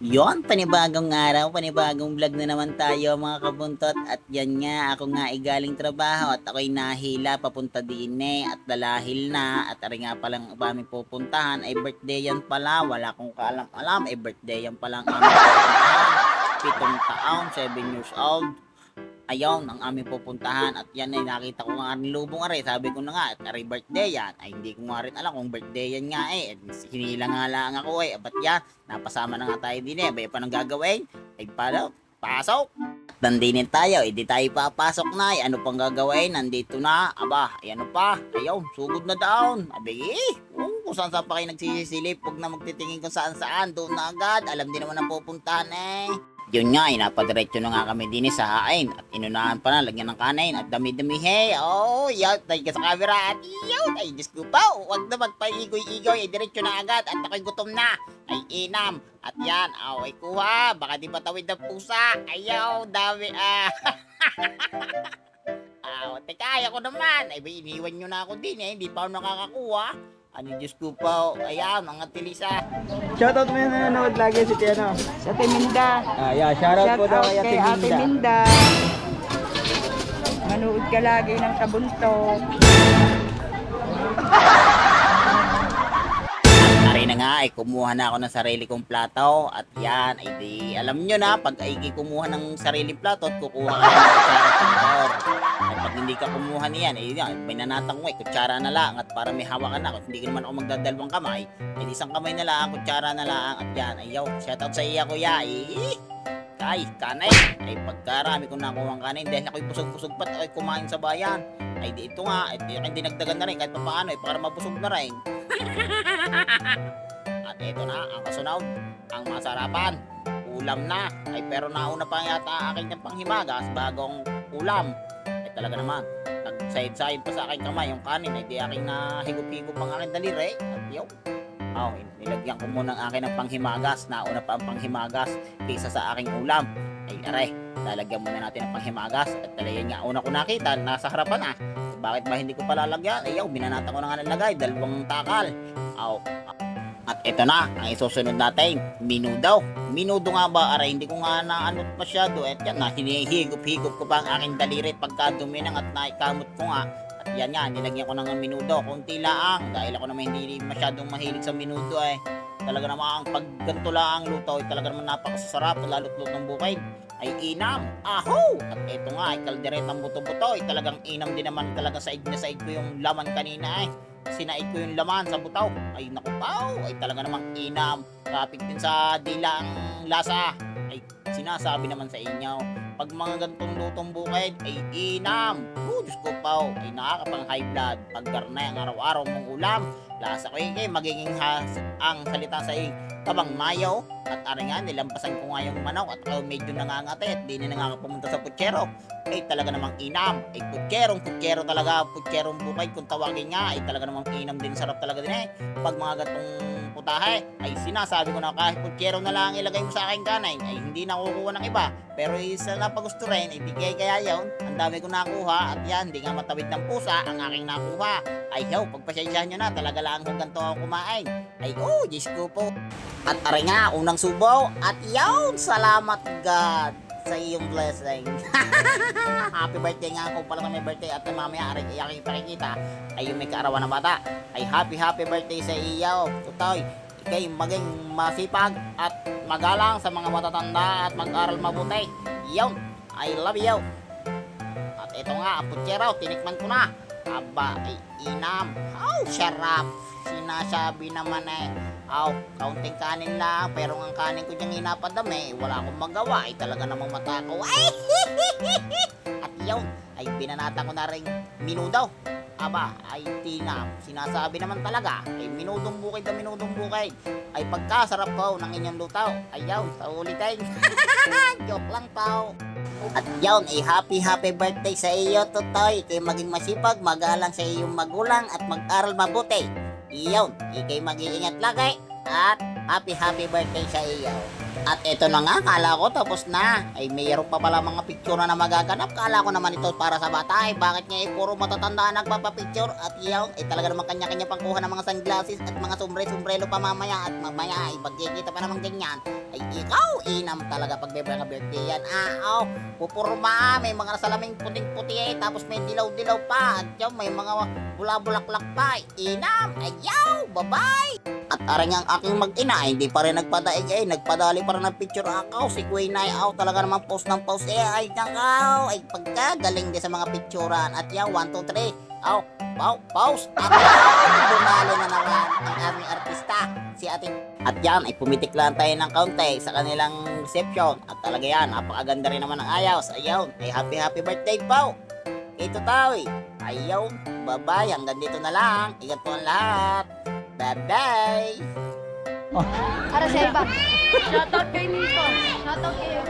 Yon, panibagong araw, panibagong vlog na naman tayo mga kabuntot. At yan nga, ako nga ay galing trabaho at ako'y nahila papunta din at dalahil na. At ari nga palang aming pupuntahan ay birthday yan pala. Wala akong kaalam-alam, ay birthday yan palang aming pupuntahan. 7 taon, 7 years old. Ayun, ang aming pupuntahan at yan ay nakita ko nga rin lubong ari. Sabi ko na nga, at ari birthday yan. Ay hindi ko nga rin alam kung birthday yan nga eh. Hinila nga lang ako eh. Ba't yan? Napasama na nga tayo din eh. Baya pa nang gagawin? Ay pala, pasok! At nandinin tayo, hindi tayo papasok na eh. Ano pang gagawin? Nandito na. Aba, ay ano pa? Ayun, sugod na down. Abi kung saan saan pa kayo nagsisisilip. Huwag na magtitingin kung saan saan. Doon na agad. Alam din naman ang pupuntahan eh. Yun nga, napadiretso na nga kami din sa hain at inunahan pa na, lagyan ng kanin at dami-dami hey. Oh, yaw, tayo ka sa camera at yaw, ay Diyos ko pa, huwag na magpaigoy-igoy, ay diretso na agad at ako'y gutom na, ay inam. At yan, ay kuha, baka di patawid ng pusa, ayaw, dami teka, ako naman, ay ba iniwan nyo na ako din eh, hindi pa ako nakakakuha. Ano Diyos ko pa, ayan, mga tilisa. Shoutout mo yung nanonood lagi si Tiano. Sa Ate Minda. Yeah, shoutout po daw Shoutout kay kay Ate Ate Minda. Minda. Manood ka lagi ng kabuntot. Ari na nga ay kumuha na ako ng sarili kong plato at yan ay di alam nyo na pag ay kumuha ng sariling plato at kukuha ka ng kutsara at tinidor. At pag hindi ka kumuha niyan ay yan, may nanatang mo kutsara na lang at para may hawakan na at hindi ko naman ako magdadalawang kamay ay isang kamay na lang, kutsara na lang at yan ay yaw, shoutout sa iya kuya ay kanay ay pagkarami ko nakuha ang kanay dahil ako'y busog-busog pat ay kumain sa bayan ay di ito nga ay dinagdagan na rin kahit paano ay para mabusog na rin. At ito na ang kasunod, ang masarapan, ulam na. Ay pero nauna pa yata aking ng panghimagas bagong ulam. Ay talaga naman, nag-side-side pa sa aking kamay yung kanin. Ay di aking nahigop-higop ang aking daliri. At yun, nilagyan ko muna ang akin ng panghimagas. Nauna pa ang panghimagas kaysa sa aking ulam. Ay aray, lalagyan muna natin ang panghimagas. At talagang nga una ko nakita, nasa harapan na. Bakit ba hindi ko pala lagyan? Ayaw, binanata ko na nga nalagay, 2 takal. At ito na, ang isusunod natin, minudo. Minudo nga ba, aray, hindi ko nga naanot masyado. At yan na, hinihigop-higop ko pa ang aking dalirit pagka duminang at naikamot ko nga. At yan nga, nilagyan ko na ng minudo, konti lang. Dahil ako naman hindi masyadong mahilig sa minudo eh. Talaga naman, pag ganito lang ang luto, ay talaga naman napakasarap, lalo't lutong bukid. Ay inam, aho! At ito nga ay kalderetang buto-buto, ay talagang inam din naman talaga saig na saig ko yung laman kanina ay. Sinaig ko yung laman sa butaw. Ay naku pao, ay talaga namang inam. Kapit din sa dila ang lasa. Ay sinasabi naman sa inyo, pag mga gantong lutong bukid ay inam. Diyos ko pao, ay nakakapang high blood. Pag karnay ang araw-araw mong ulam, lasa ko magiging ang salita sa tabang mayo. At ari nga, nilampasan ko nga yung manok at medyo nangangati at di na pumunta sa putsero. Ay talaga namang inam. Ay putsero talaga, putserong bukid kung tawagin nga. Ay talaga namang inam din, sarap talaga din eh. Pag mga gatong putahe, ay sinasabi ko na kahit putsero na lang ilagay mo sa aking kanay, ay hindi na kukuha ng iba. Pero isa na pagusto rin, ay di kaya yun. Ang dami ko nakuha at yan, di nga matawid ng pusa ang aking nakuha. Ay pagpasyahan nyo na, talaga lang kung ganito ako kumain. Ay Diyos ko po. At ari nga, unang subaw at salamat God sa iyong blessing. Happy birthday nga ako pala na may birthday at mamaya ari aking pakikita ay yung may kaarawan ng bata. Ay happy birthday sa iyo. Tutoy, ikay maging masipag at magalang sa mga matatanda at mag-aral mabuti. Yun, I love you. At ito nga, ang putsero, tinikman ko na. Aba, ay inam. Sarap. Sinasabi naman kaunting kanin lang, pero ang kanin ko diyang inapadami, wala akong magawa, ay talaga namang matakaw. At yun, ay binanata ko na rin minudo. Aba, ay tinam, sinasabi naman talaga, ay minudong bukid na minudong bukid, ay pagkasarap ko ng inyong lutaw, ay sa ulitin. Joke lang po. At yun, ay happy birthday sa iyo, Tutoy. Ikay maging masipag, magalang sa iyong magulang at mag-aral mabuti. Iyon, ikay mag-iingat lagi at happy birthday sa iyo. At ito na nga, kala ko tapos na. Ay mayroon pa pala mga picture na magaganap. Kala ko naman ito para sa bata. Ay bakit nga puro matatanda nagpapapicture. At iyon, ay talaga naman kanya-kanya pang kuha ng mga sunglasses at mga sombrero pa mamaya. At mamaya ay pagkikita pa naman ganyan. Ay ikaw, inam talaga pag may mga birthday yan. Pupurma, may mga salaming puting-puti tapos may dilaw-dilaw pa. At yung may mga bula-bulaklak pa. Inam, ayaw, bye-bye. At arang ang aking mag-ina, hindi pa rin nagpadaig nagpadali pa rin ng picture ako. Si Queen ay talaga naman post ng post ay nakaw. Ay pagkagaling din sa mga picturean. At yan, 1, 2, 3. Pause. At dumali na naman ang aming artista, si ating. At yan, ay pumitik lang tayo ng kaunti sa kanilang reception. At talaga yan, napakaganda rin naman ng ayos. Ayaw, ay happy birthday, Pao. Ito tao Ayaw, bye-bye. Hanggang dito na lang. Ingat po ang lahat. Bye-bye. Para sa iba. Shoutout kay Nico. Shoutout kayo.